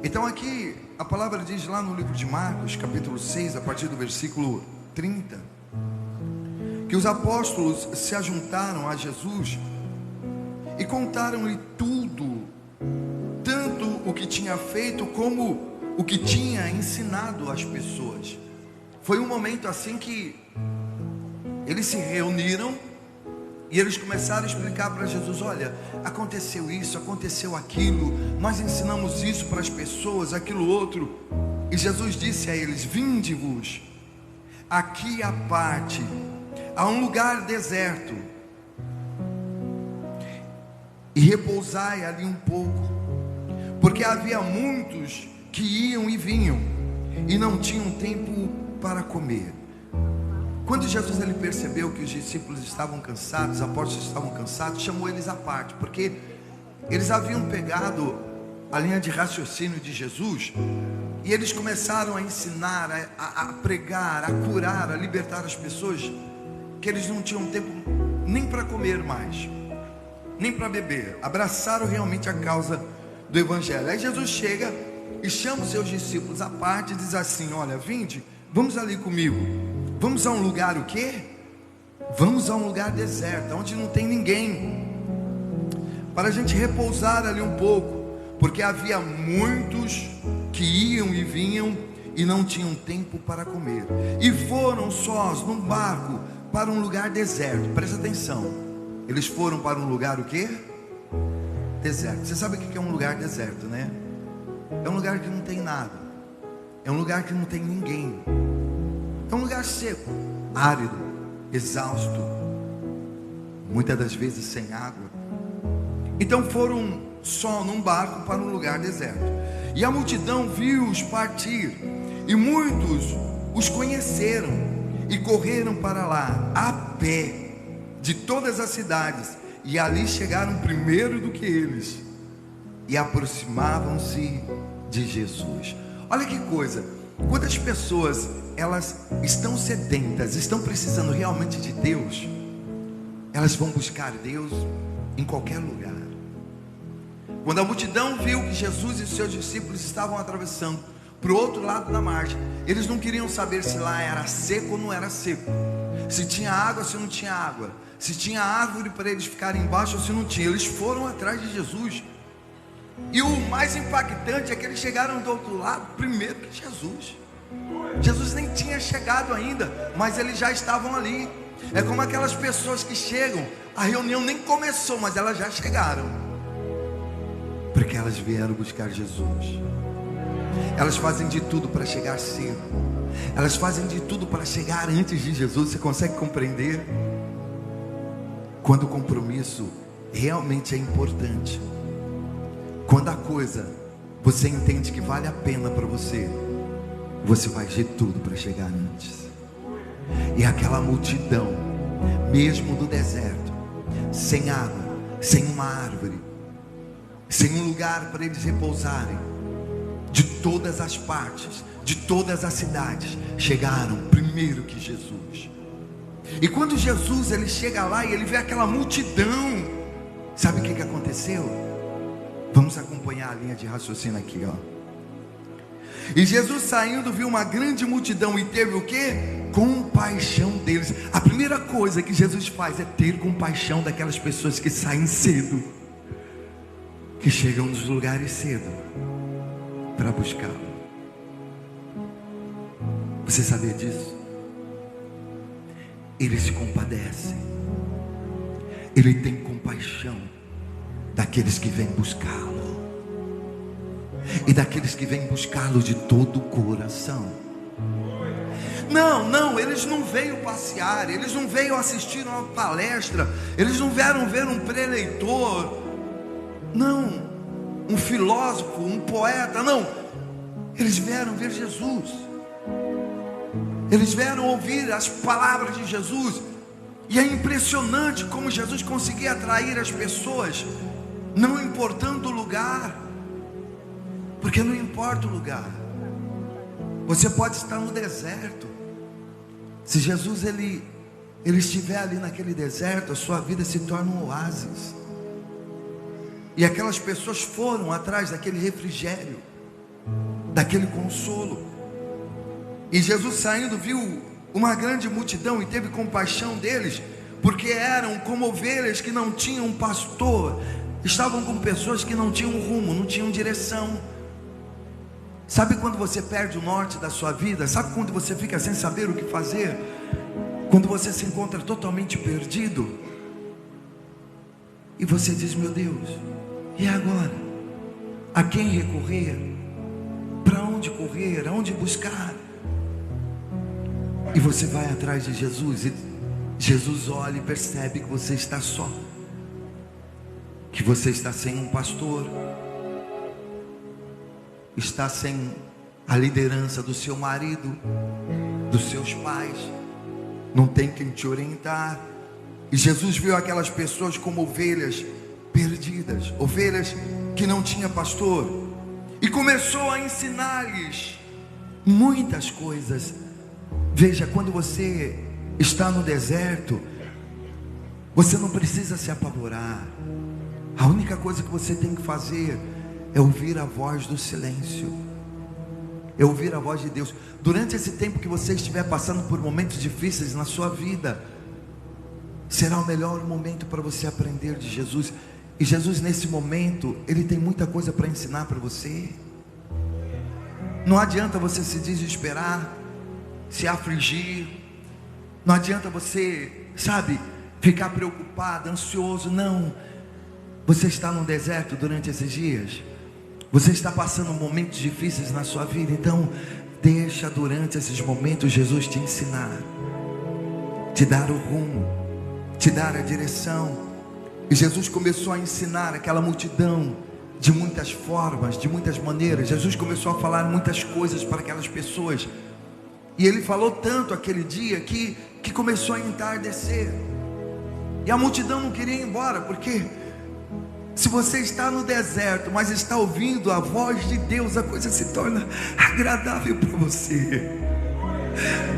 Então aqui a palavra diz lá no livro de Marcos, capítulo 6, a partir do versículo 30, que os apóstolos se ajuntaram a Jesus e contaram-lhe tudo, tanto o que tinha feito como o que tinha ensinado às pessoas. Foi um momento assim que eles se reuniram e eles começaram a explicar para Jesus: olha, aconteceu isso, aconteceu aquilo, nós ensinamos isso para as pessoas, aquilo outro. E Jesus disse a eles: vinde-vos aqui à parte, a um lugar deserto, e repousai ali um pouco, porque havia muitos que iam e vinham e não tinham tempo para comer. Quando Jesus ele percebeu que os discípulos estavam cansados, os apóstolos estavam cansados, chamou eles à parte, porque eles haviam pegado a linha de raciocínio de Jesus e eles começaram a ensinar, a pregar, a curar, a libertar as pessoas, que eles não tinham tempo nem para comer mais, nem para beber. Abraçaram realmente a causa do Evangelho. Aí Jesus chega e chama os seus discípulos à parte e diz assim: olha, vinde, vamos ali comigo. Vamos a um lugar o quê? Vamos a um lugar deserto, onde não tem ninguém, para a gente repousar ali um pouco, porque havia muitos que iam e vinham e não tinham tempo para comer. E foram sós num barco para um lugar deserto. Presta atenção, eles foram para um lugar o quê? Deserto. Você sabe o que é um lugar deserto, né? É um lugar que não tem nada, é um lugar que não tem ninguém. É um lugar seco, árido, exausto, muitas das vezes sem água. Então foram só num barco para um lugar deserto. E a multidão viu-os partir, e muitos os conheceram e correram para lá a pé de todas as cidades, e ali chegaram primeiro do que eles e aproximavam-se de Jesus. Olha que coisa, quando as pessoas elas estão sedentas, estão precisando realmente de Deus, elas vão buscar Deus em qualquer lugar. Quando a multidão viu que Jesus e seus discípulos estavam atravessando para o outro lado da margem, eles não queriam saber se lá era seco ou não era seco, se tinha água ou se não tinha água, se tinha árvore para eles ficarem embaixo ou se não tinha. Eles foram atrás de Jesus. E o mais impactante é que eles chegaram do outro lado primeiro que Jesus. Jesus nem tinha chegado ainda, mas eles já estavam ali. É como aquelas pessoas que chegam, a reunião nem começou, mas elas já chegaram, porque elas vieram buscar Jesus. Elas fazem de tudo para chegar cedo, elas fazem de tudo para chegar antes de Jesus. Você consegue compreender? Quando o compromisso realmente é importante, quando a coisa você entende que vale a pena para você, você faz de tudo para chegar antes. E aquela multidão, mesmo do deserto, sem água, sem uma árvore, sem um lugar para eles repousarem, de todas as partes, de todas as cidades, chegaram primeiro que Jesus. E quando Jesus ele chega lá e ele vê aquela multidão, sabe o que aconteceu? Vamos acompanhar a linha de raciocínio aqui, ó. E Jesus saindo viu uma grande multidão e teve o quê? Compaixão deles. A primeira coisa que Jesus faz é ter compaixão daquelas pessoas que saem cedo, que chegam nos lugares cedo para buscá-lo. Você sabia disso? Ele se compadece, ele tem compaixão daqueles que vêm buscá-lo, e daqueles que vêm buscá-lo de todo o coração. Não, eles não veio passear, eles não veio assistir uma palestra, eles não vieram ver um preleitor, não, um filósofo, um poeta, não. Eles vieram ver Jesus, eles vieram ouvir as palavras de Jesus. E é impressionante como Jesus conseguia atrair as pessoas, não importando o lugar, porque não importa o lugar. Você pode estar no deserto, se Jesus ele estiver ali naquele deserto, a sua vida se torna um oásis. E aquelas pessoas foram atrás daquele refrigério, daquele consolo. E Jesus saindo viu uma grande multidão e teve compaixão deles, porque eram como ovelhas que não tinham um pastor. Estavam com pessoas que não tinham rumo, não tinham direção. Sabe quando você perde o norte da sua vida? Sabe quando você fica sem saber o que fazer? Quando você se encontra totalmente perdido e você diz: meu Deus, e agora? A quem recorrer? Para onde correr? Aonde buscar? E você vai atrás de Jesus, e Jesus olha e percebe que você está só, que você está sem um pastor, está sem a liderança do seu marido, dos seus pais, não tem quem te orientar. E Jesus viu aquelas pessoas como ovelhas perdidas, ovelhas que não tinham pastor, e começou a ensinar-lhes muitas coisas. Veja, quando você está no deserto, você não precisa se apavorar. A única coisa que você tem que fazer é ouvir a voz do silêncio, é ouvir a voz de Deus. Durante esse tempo que você estiver passando por momentos difíceis na sua vida, será o melhor momento para você aprender de Jesus. E Jesus, nesse momento, Ele tem muita coisa para ensinar para você. Não adianta você se desesperar, se afligir, não adianta você, ficar preocupado, ansioso. Não, você está no deserto durante esses dias, você está passando momentos difíceis na sua vida, então deixa durante esses momentos Jesus te ensinar, te dar o rumo, te dar a direção. E Jesus começou a ensinar aquela multidão de muitas formas, de muitas maneiras. Jesus começou a falar muitas coisas para aquelas pessoas, e Ele falou tanto aquele dia que começou a entardecer, e a multidão não queria ir embora, porque se você está no deserto, mas está ouvindo a voz de Deus, a coisa se torna agradável para você.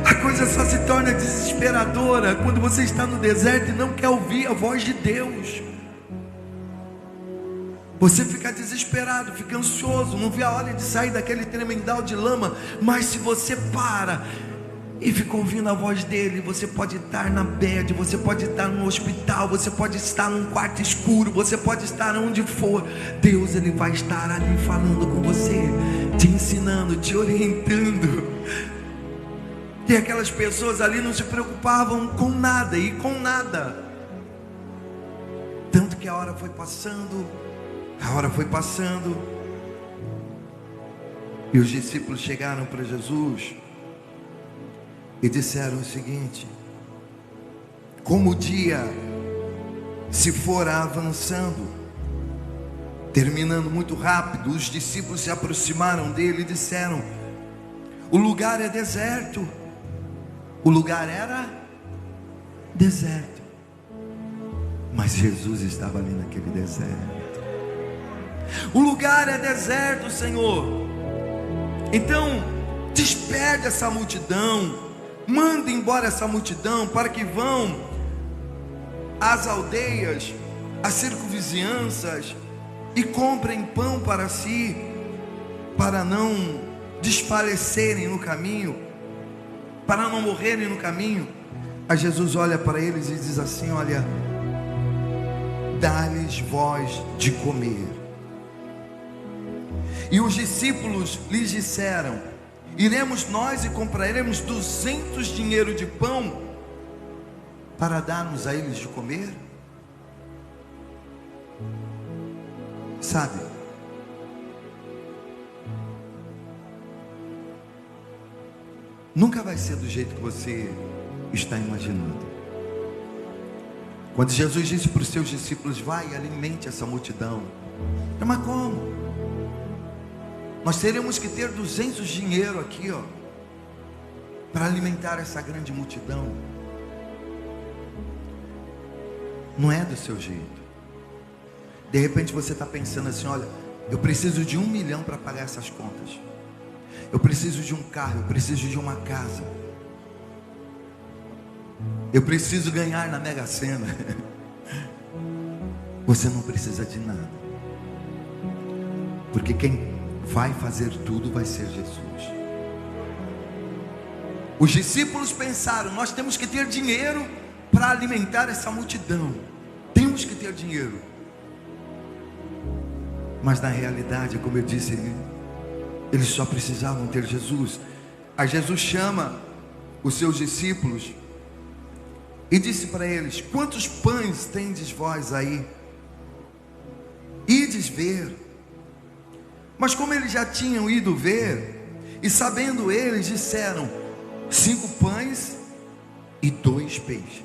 A coisa só se torna desesperadora quando você está no deserto e não quer ouvir a voz de Deus. Você fica desesperado, fica ansioso, não vê a hora de sair daquele tremendal de lama. Mas se você para e fica ouvindo a voz dele, você pode estar na bed, você pode estar no hospital, você pode estar num quarto escuro, você pode estar onde for. Deus, Ele vai estar ali falando com você, te ensinando, te orientando. E aquelas pessoas ali não se preocupavam com nada e com nada. Tanto que a hora foi passando, e os discípulos chegaram para Jesus e disseram o seguinte: como o dia se fora avançando, terminando muito rápido, os discípulos se aproximaram dele e disseram: o lugar é deserto. O lugar era deserto, mas Jesus estava ali naquele deserto. O lugar é deserto, Senhor. Então despede essa multidão, manda embora essa multidão, para que vão às aldeias, às circunvizinhanças, e comprem pão para si, para não desfalecerem no caminho, para não morrerem no caminho. Aí Jesus olha para eles e diz assim: olha, dá-lhes vós de comer. E os discípulos lhes disseram: iremos nós e compraremos 200 dinheiro de pão para darmos a eles de comer? Sabe, nunca vai ser do jeito que você está imaginando. Quando Jesus disse para os seus discípulos: vai e alimente essa multidão, mas como? Nós teremos que ter 200 dinheiro aqui, para alimentar essa grande multidão. Não é do seu jeito. De repente você está pensando assim: olha, eu preciso de 1 milhão para pagar essas contas, eu preciso de um carro, eu preciso de uma casa, eu preciso ganhar na Mega Sena. Você não precisa de nada, porque quem vai fazer tudo vai ser Jesus. Os discípulos pensaram: nós temos que ter dinheiro para alimentar essa multidão, temos que ter dinheiro. Mas na realidade, como eu disse, eles só precisavam ter Jesus. Aí Jesus chama os seus discípulos e disse para eles: quantos pães tendes vós aí? Ides ver. Mas como eles já tinham ido ver, e sabendo eles, disseram: 5 pães e 2 peixes.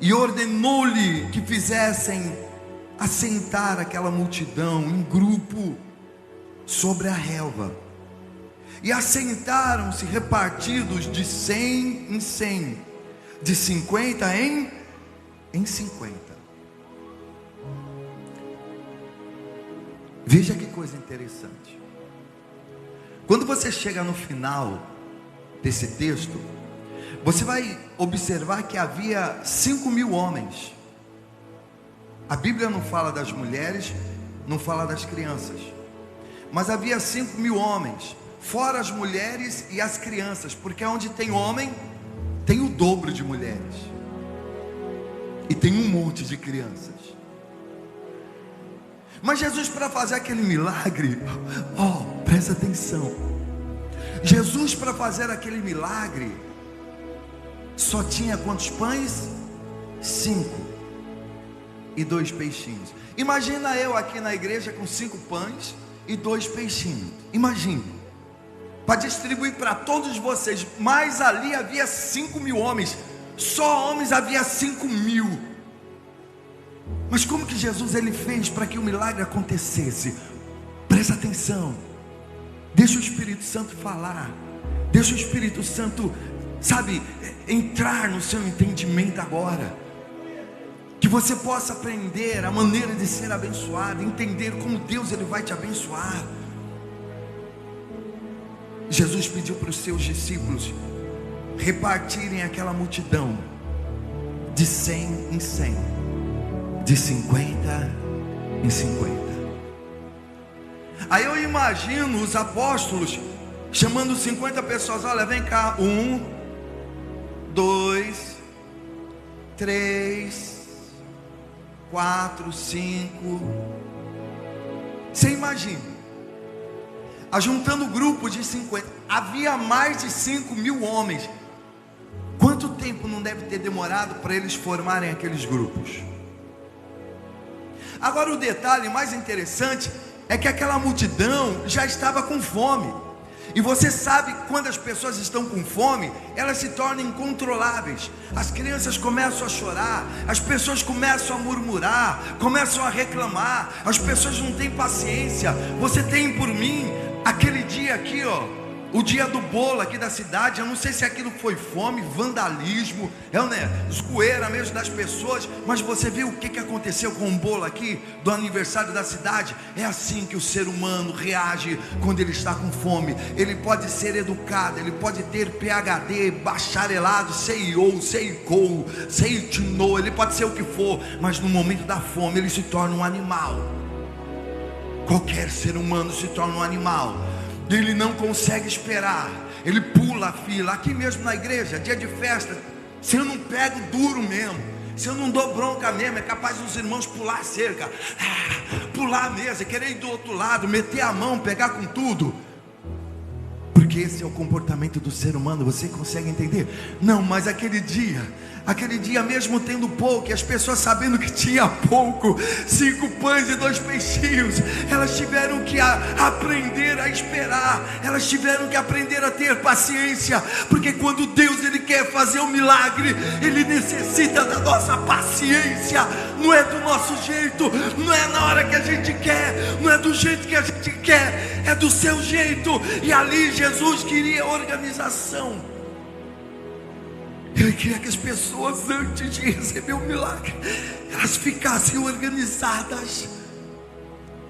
E ordenou-lhe que fizessem assentar aquela multidão em grupo sobre a relva. E assentaram-se repartidos de 100 em 100, de 50 em 50. Veja que coisa interessante. Quando você chega no final desse texto, você vai observar que havia 5.000 homens. A Bíblia não fala das mulheres, não fala das crianças, mas havia 5.000 homens, fora as mulheres e as crianças, porque onde tem homem, tem o dobro de mulheres, e tem um monte de crianças. Mas Jesus, para fazer aquele milagre, presta atenção, Jesus, para fazer aquele milagre, só tinha quantos pães? 5 e 2 peixinhos. Imagina eu aqui na igreja com 5 pães e 2 peixinhos. Imagine, para distribuir para todos vocês. Mas ali havia 5.000 homens, só homens havia 5.000. Mas como que Jesus ele fez para que o milagre acontecesse? Presta atenção, deixa o Espírito Santo falar, deixa o Espírito Santo, entrar no seu entendimento agora, que você possa aprender a maneira de ser abençoado, entender como Deus ele vai te abençoar. Jesus pediu para os seus discípulos repartirem aquela multidão de 100 em 100, de 50 em 50. Aí eu imagino os apóstolos chamando 50 pessoas: olha, vem cá, 1, 2, 3, 4, 5. Você imagina, ajuntando o grupo de 50, havia mais de 5.000 homens. Quanto tempo não deve ter demorado para eles formarem aqueles grupos? Agora o detalhe mais interessante é que aquela multidão já estava com fome. E você sabe que quando as pessoas estão com fome, elas se tornam incontroláveis. As crianças começam a chorar, as pessoas começam a murmurar, começam a reclamar, as pessoas não têm paciência. Você tem por mim aquele dia aqui, o dia do bolo aqui da cidade. Eu não sei se aquilo foi fome, vandalismo, zoeira mesmo das pessoas. Mas você viu o que aconteceu com o bolo aqui do aniversário da cidade? É assim que o ser humano reage quando ele está com fome. Ele pode ser educado, ele pode ter PhD, bacharelado, CEO, CEICO, CEITNO, ele pode ser o que for, mas no momento da fome ele se torna um animal. Qualquer ser humano se torna um animal. Ele não consegue esperar, ele pula a fila. Aqui mesmo na igreja, dia de festa, se eu não pego duro mesmo, se eu não dou bronca mesmo, é capaz dos irmãos pular a cerca, pular a mesa, querer ir do outro lado, meter a mão, pegar com tudo. Porque esse é o comportamento do ser humano. Você consegue entender? Não, mas aquele dia mesmo tendo pouco, e as pessoas sabendo que tinha pouco, 5 pães e 2 peixinhos, elas tiveram que aprender a esperar, elas tiveram que aprender a ter paciência, porque quando Deus ele quer fazer um milagre, ele necessita da nossa paciência. Não é do nosso jeito, não é na hora que a gente quer, não é do jeito que a gente quer, é do seu jeito. E ali Jesus queria organização. Ele queria que as pessoas, antes de receber o milagre, elas ficassem organizadas,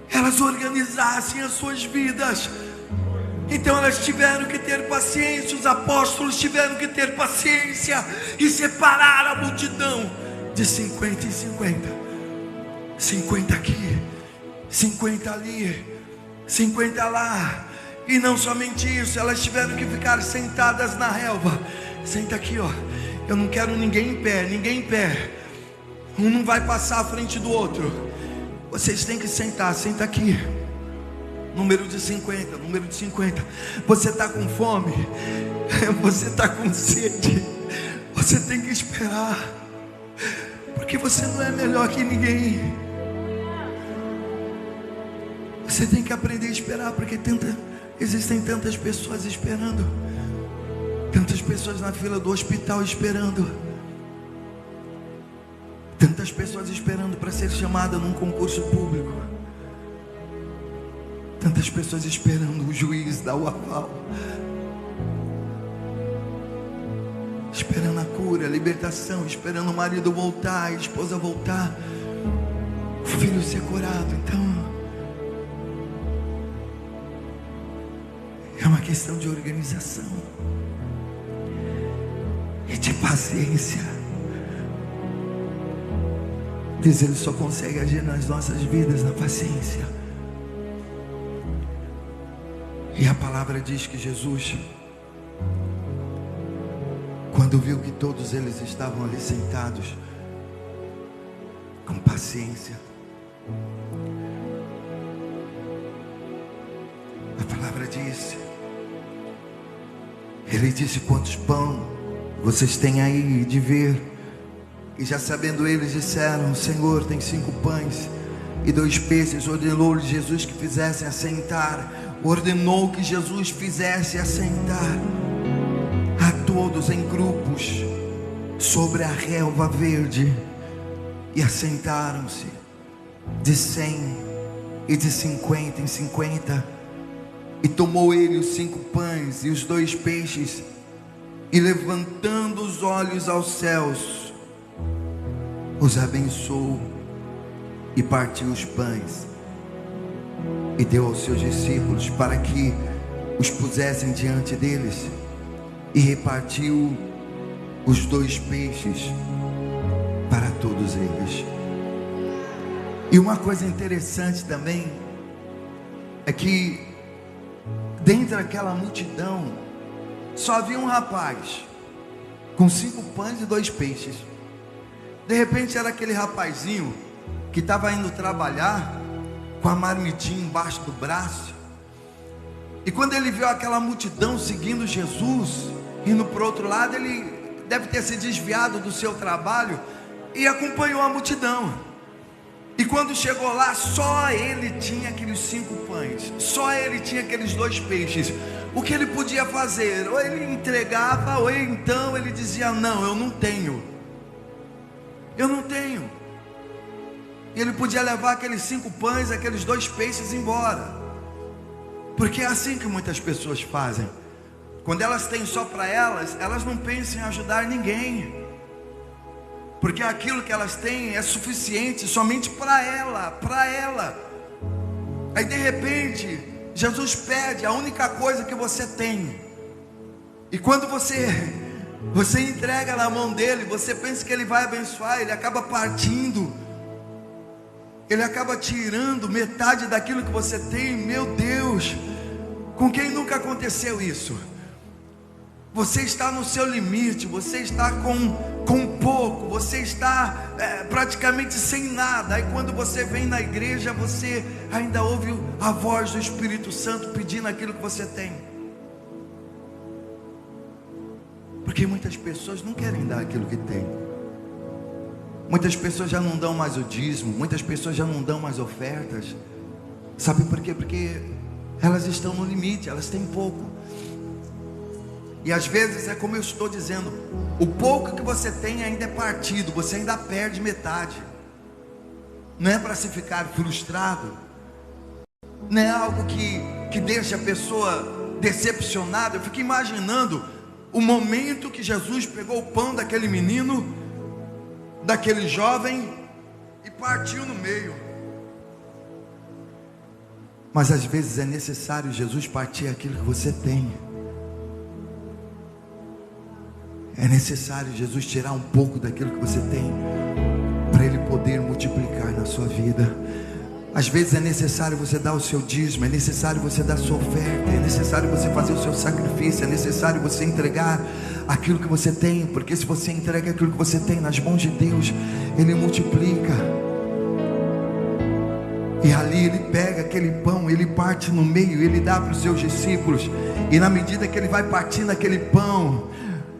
elas organizassem as suas vidas. Então elas tiveram que ter paciência, os apóstolos tiveram que ter paciência e separar a multidão de 50 em 50, 50 aqui, 50 ali, 50 lá. E não somente isso, elas tiveram que ficar sentadas na relva. Senta aqui, ó. Eu não quero ninguém em pé, ninguém em pé. Um não vai passar à frente do outro. Vocês têm que sentar, senta aqui. Número de 50, número de 50. Você está com fome, você está com sede, você tem que esperar, porque você não é melhor que ninguém. Você tem que aprender a esperar, porque existem tantas pessoas esperando, tantas pessoas na fila do hospital esperando, tantas pessoas esperando para ser chamada num concurso público, tantas pessoas esperando o juiz dar o aval, esperando a cura, a libertação, esperando o marido voltar, a esposa voltar, o filho ser curado. Então é uma questão de organização e de paciência. Deus, Ele só consegue agir nas nossas vidas na paciência. E a palavra diz que Jesus, quando viu que todos eles estavam ali sentados com paciência, a palavra diz, Ele disse: quantos pão vocês têm aí de ver? E já sabendo eles, disseram: Senhor, tem 5 pães e 2 peixes. Ordenou-lhe Jesus que fizessem assentar. Ordenou que Jesus fizesse assentar a todos em grupos sobre a relva verde. E assentaram-se de 100 e de 50 em 50. E tomou ele os 5 pães e os 2 peixes, e levantando os olhos aos céus, os abençoou e partiu os pães e deu aos seus discípulos para que os pusessem diante deles, e repartiu os 2 peixes para todos eles. E uma coisa interessante também é que dentro daquela multidão só havia um rapaz com 5 pães e 2 peixes. De repente era aquele rapazinho que estava indo trabalhar com a marmitinha embaixo do braço. E quando ele viu aquela multidão seguindo Jesus, indo para o outro lado, ele deve ter se desviado do seu trabalho e acompanhou a multidão. E quando chegou lá, só ele tinha aqueles 5 pães, só ele tinha aqueles 2 peixes. O que ele podia fazer? Ou ele entregava, ou então ele dizia: não, eu não tenho. Eu não tenho. E ele podia levar aqueles 5 pães, aqueles 2 peixes embora. Porque é assim que muitas pessoas fazem. Quando elas têm só para elas, elas não pensam em ajudar ninguém, porque aquilo que elas têm é suficiente somente para ela, para ela. Aí de repente Jesus pede a única coisa que você tem. E quando você entrega na mão dele, você pensa que ele vai abençoar, ele acaba partindo, ele acaba tirando metade daquilo que você tem. Meu Deus, com quem nunca aconteceu isso? Você está no seu limite, você está com pouco, você está praticamente sem nada. Aí quando você vem na igreja, você ainda ouve a voz do Espírito Santo pedindo aquilo que você tem. Porque muitas pessoas não querem dar aquilo que tem. Muitas pessoas já não dão mais o dízimo, muitas pessoas já não dão mais ofertas. Sabe por quê? Porque elas estão no limite, elas têm pouco. E às vezes é como eu estou dizendo, o pouco que você tem ainda é partido, você ainda perde metade. Não é para se ficar frustrado, não é algo que deixa a pessoa decepcionada. Eu fico imaginando o momento que Jesus pegou o pão daquele menino, daquele jovem, e partiu no meio. Mas às vezes é necessário Jesus partir aquilo que você tem. É necessário Jesus tirar um pouco daquilo que você tem, para Ele poder multiplicar na sua vida. Às vezes é necessário você dar o seu dízimo, é necessário você dar a sua oferta, é necessário você fazer o seu sacrifício, é necessário você entregar aquilo que você tem, porque se você entrega aquilo que você tem nas mãos de Deus, Ele multiplica. E ali Ele pega aquele pão, Ele parte no meio, Ele dá para os seus discípulos, e na medida que Ele vai partindo aquele pão,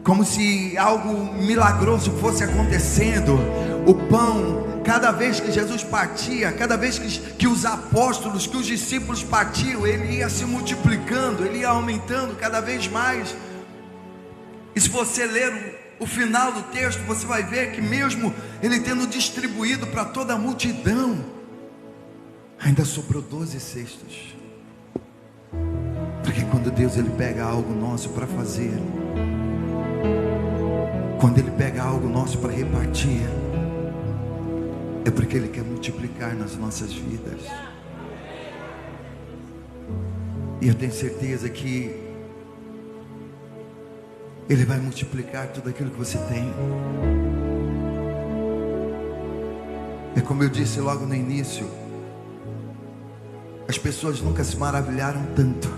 como se algo milagroso fosse acontecendo, o pão, cada vez que Jesus partia, cada vez que os apóstolos, que os discípulos partiam, ele ia se multiplicando, ele ia aumentando cada vez mais. E se você ler o final do texto, você vai ver que mesmo ele tendo distribuído para toda a multidão, ainda sobrou 12 cestos. Porque quando Deus ele pega algo nosso para fazer, quando Ele pega algo nosso para repartir, é porque Ele quer multiplicar nas nossas vidas. E eu tenho certeza que Ele vai multiplicar tudo aquilo que você tem. É como eu disse logo no início, as pessoas nunca se maravilharam tanto,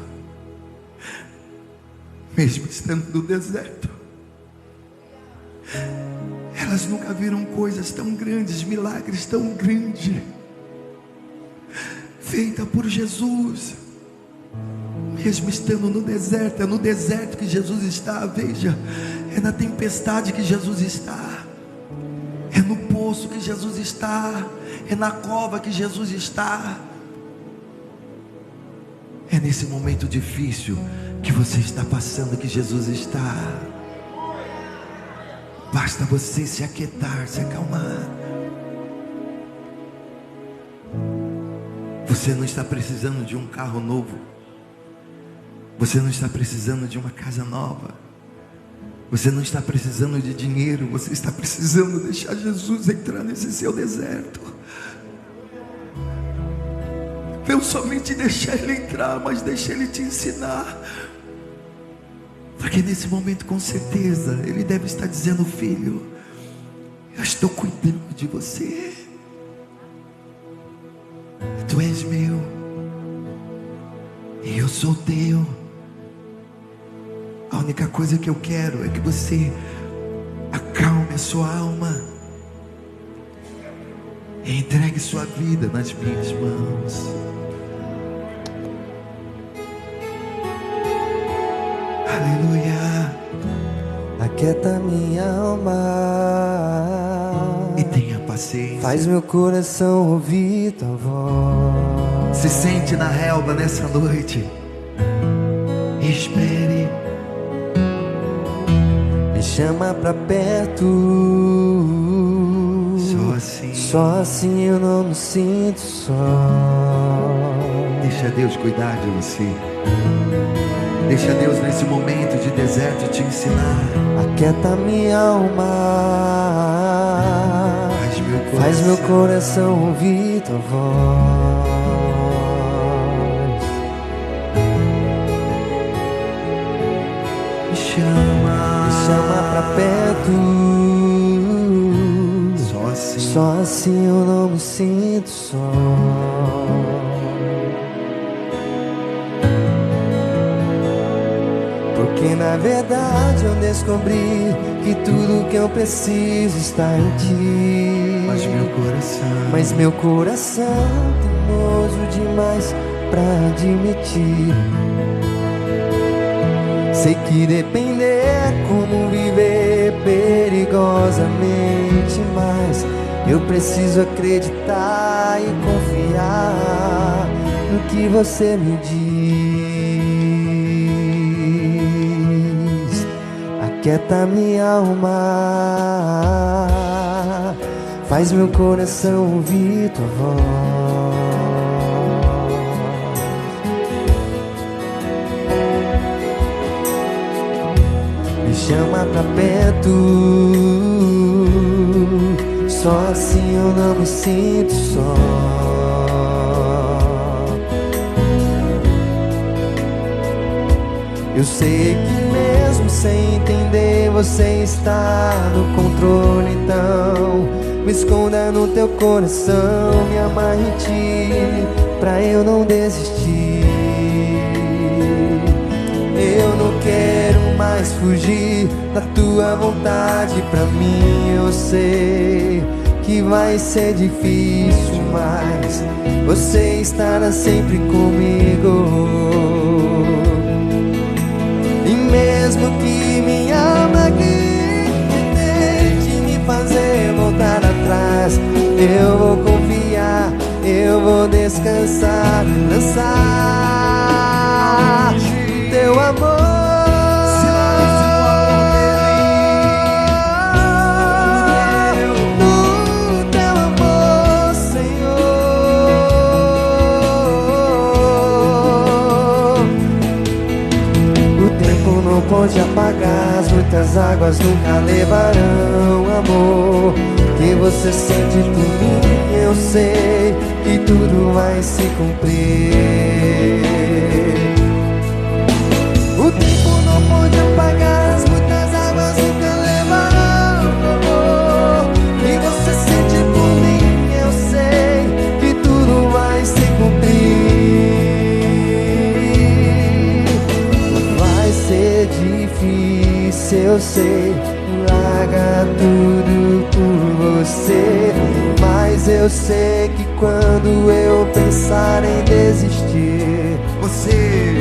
mesmo estando no deserto. Elas nunca viram coisas tão grandes, milagres tão grandes, feita por Jesus, mesmo estando no deserto. É no deserto que Jesus está, veja, é na tempestade que Jesus está, é no poço que Jesus está, é na cova que Jesus está, é nesse momento difícil que você está passando que Jesus está. Basta você se aquietar, se acalmar. Você não está precisando de um carro novo, você não está precisando de uma casa nova, você não está precisando de dinheiro, você está precisando deixar Jesus entrar nesse seu deserto. Não somente deixar Ele entrar, mas deixar Ele te ensinar. Porque nesse momento, com certeza, Ele deve estar dizendo: filho, eu estou cuidando de você, tu és meu, e eu sou teu. A única coisa que eu quero é que você acalme a sua alma e entregue sua vida nas minhas mãos. Aleluia. Aquieta minha alma E tenha paciência. faz meu coração ouvir tua voz. Se sente na relva nessa noite. Espere. Me chama pra perto. Só assim eu não me sinto só. Deixa Deus cuidar de você. Deixa Deus nesse momento de deserto te ensinar. Aquieta minha alma, faz meu coração ouvir tua voz. Me chama pra perto. Só assim eu não me sinto só. Porque na verdade eu descobri que tudo que eu preciso está em ti. Mas meu coração teimoso demais pra admitir. Sei que depender é como viver perigosamente, mas eu preciso acreditar e confiar no que você me diz. Aquieta minha alma, faz meu coração ouvir tua voz. Me chama pra perto, só assim eu não me sinto só. Eu sei que mesmo sem entender você está no controle, então me esconda no teu coração, me amarre em ti, pra eu não desistir. Eu não quero mais fugir da tua vontade. Pra mim eu sei que vai ser difícil, mas você estará sempre comigo. E mesmo que minha alma tente me fazer voltar atrás, eu vou confiar, eu vou descansar, dançar teu amor. Pode apagar, as muitas águas nunca levarão amor que você sente por mim. Eu sei que tudo vai se cumprir. O tempo não pode apagar, as muitas águas nunca levarão amor que você sente por mim. Eu sei que tudo vai se cumprir. Difícil, eu sei, larga tudo por você, mas eu sei que quando eu pensar em desistir, você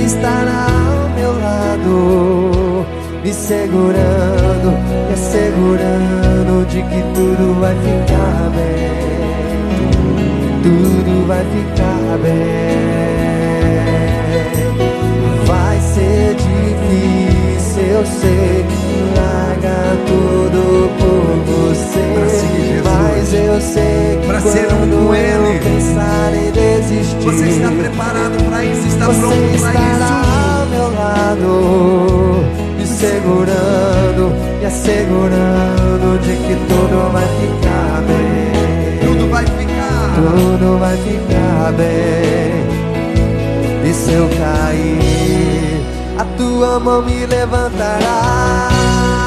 estará ao meu lado, me segurando, me assegurando de que tudo vai ficar bem, tudo vai ficar bem. Vai ser difícil, eu sei, larga tudo por você, mas eu sei que quando eu pensar em desistir, você está preparado para isso, está pronto para isso. Você estará ao meu lado, me segurando, me assegurando de que tudo vai ficar bem, tudo vai ficar, tudo vai ficar bem. E se eu cair, a tua mão me levantará.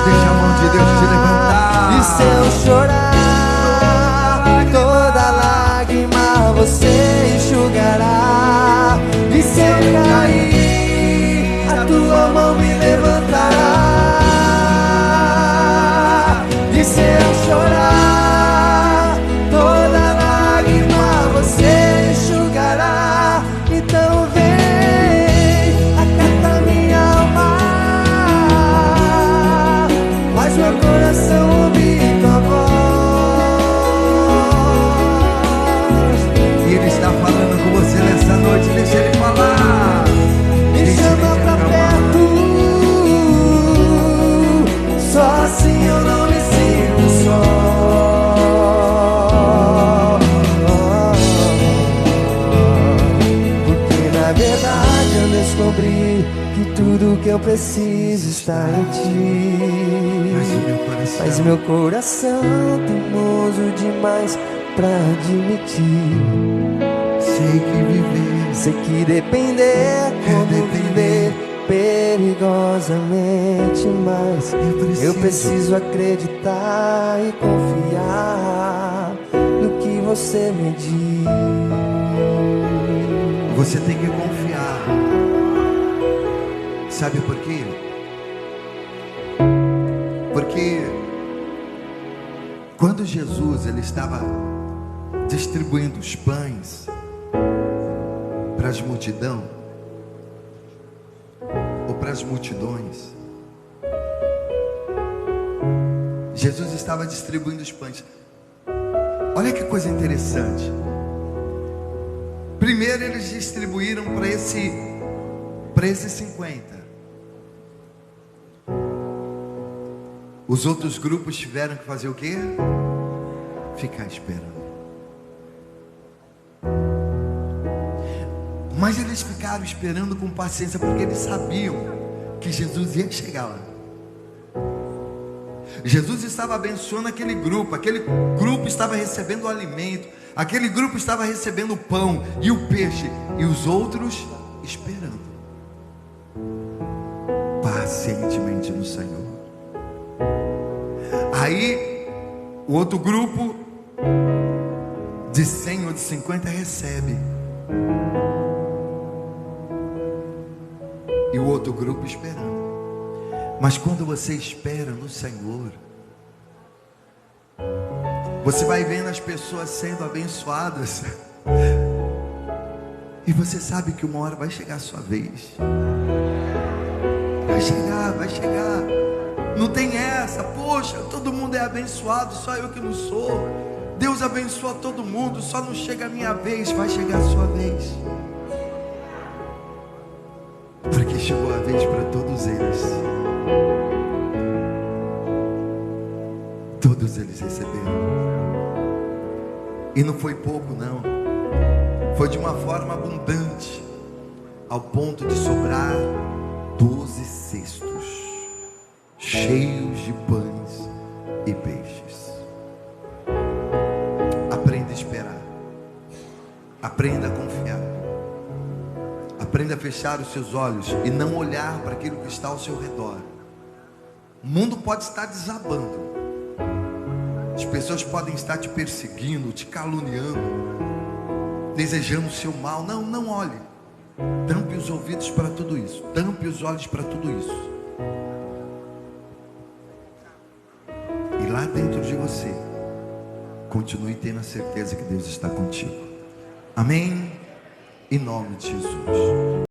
Deixa a mão de Deus te levantar. E se eu chorar, toda lágrima você enxugará. E se eu cair, a tua mão me levantará. E se eu chorar, toda lágrima você enxugará. Então vem, acata minha alma, faz meu coração ouvir tua voz. E Ele está falando com você nessa noite, deixa Ele falar. Me chama pra perto, só assim eu não me sinto só. Na verdade eu descobri que tudo que eu preciso está em ti. Mas meu coração teimoso demais pra admitir. Sei que viver, sei que depender, como viver perigosamente, mas eu preciso acreditar e confiar no que você me diz. Você tem que confiar. Sabe por quê? Porque quando Jesus ele estava distribuindo os pães para as multidões ou para as multidões, Jesus estava distribuindo os pães. Olha que coisa interessante. Primeiro eles distribuíram para esses 50. Os outros grupos tiveram que fazer o quê? Ficar esperando. Mas eles ficaram esperando com paciência, porque eles sabiam que Jesus ia chegar lá. Jesus estava abençoando aquele grupo estava recebendo o alimento, aquele grupo estava recebendo o pão e o peixe, e os outros esperando pacientemente no Senhor. Aí O outro grupo de 100 ou de 50 recebe. E o outro grupo esperando. Mas quando você espera no Senhor, você vai vendo as pessoas sendo abençoadas. E você sabe que uma hora vai chegar a sua vez. Vai chegar, vai chegar. Não tem essa, poxa, todo mundo é abençoado, só eu que não sou. Deus abençoa todo mundo, só não chega a minha vez. Vai chegar a sua vez. Porque chegou a vez para todos eles. Todos eles receberam. E não foi pouco não. Foi de uma forma abundante, ao ponto de sobrar 12 cestos cheios de pães e peixes. Aprenda a esperar. Aprenda a confiar. Aprenda a fechar os seus olhos e não olhar para aquilo que está ao seu redor. O mundo pode estar desabando. As pessoas podem estar te perseguindo, te caluniando, desejando o seu mal. Não, não olhe. Tampe os ouvidos para tudo isso. Tampe os olhos para tudo isso. E lá dentro de você, continue tendo a certeza que Deus está contigo. Amém? Em nome de Jesus.